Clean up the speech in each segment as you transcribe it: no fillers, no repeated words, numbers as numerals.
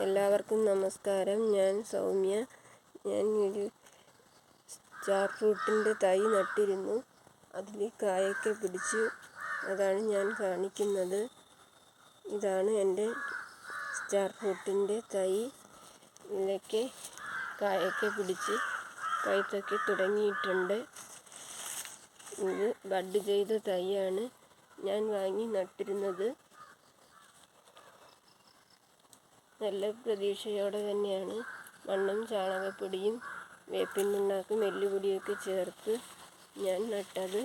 എല്ലാവർക്കും നമസ്കാരം. ഞാൻ സൗമ്യ. ഞാൻ ഒരു സ്റ്റാർ ഫ്രൂട്ടിൻ്റെ തൈ നട്ടിരുന്നു. അതിൽ കായൊക്കെ പിടിച്ചു. അതാണ് ഞാൻ കാണിക്കുന്നത്. ഇതാണ് എൻ്റെ സ്റ്റാർ ഫ്രൂട്ടിൻ്റെ തൈ. ഇതിലൊക്കെ കായൊക്കെ പിടിച്ച് പഴുത്തൊക്കെ തുടങ്ങിയിട്ടുണ്ട്. ഇത് ബഡ് ചെയ്ത തൈയാണ് ഞാൻ വാങ്ങി നട്ടിരുന്നത്. നല്ല പ്രതീക്ഷയോടെ തന്നെയാണ് മണ്ണും ചാണകപ്പൊടിയും വേപ്പിൻ പിണ്ണാക്കും എല്ലുപൊടിയൊക്കെ ചേർത്ത് ഞാൻ നട്ടത്.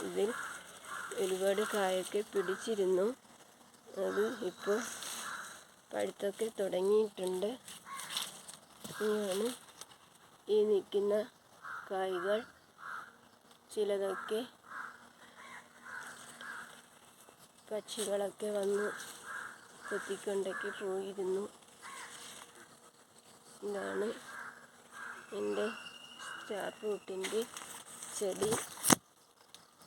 ഇതിൽ ഒരുപാട് കായൊക്കെ പിടിച്ചിരുന്നു. അത് ഇപ്പോൾ പഴുത്തൊക്കെ തുടങ്ങിയിട്ടുണ്ട്. ഇതാണ് ഈ നിൽക്കുന്ന കായ്കൾ. ചിലതൊക്കെ പക്ഷികളൊക്കെ വന്ന് കൊത്തിക്കൊണ്ടൊക്കെ പോയിരുന്നു. ഇതാണ് എൻ്റെ സ്റ്റാർ ഫ്രൂട്ടിൻ്റെ ചെടി.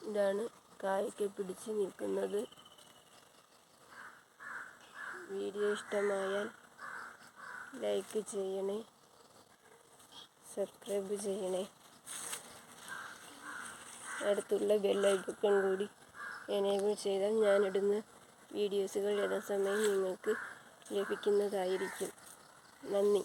ഇതാണ് കായൊക്കെ പിടിച്ച് നിൽക്കുന്നത്. വീഡിയോ ഇഷ്ടമായാൽ ലൈക്ക് ചെയ്യണേ, സബ്സ്ക്രൈബ് ചെയ്യണേ. അടുത്തുള്ള ബെല്ലൈക്കൺ കൂടി എനേബിൾ ചെയ്താൽ ഞാനിടുന്ന വീഡിയോസുകൾ യഥാസമയം നിങ്ങൾക്ക് ലഭിക്കുന്നതായിരിക്കും. നന്ദി.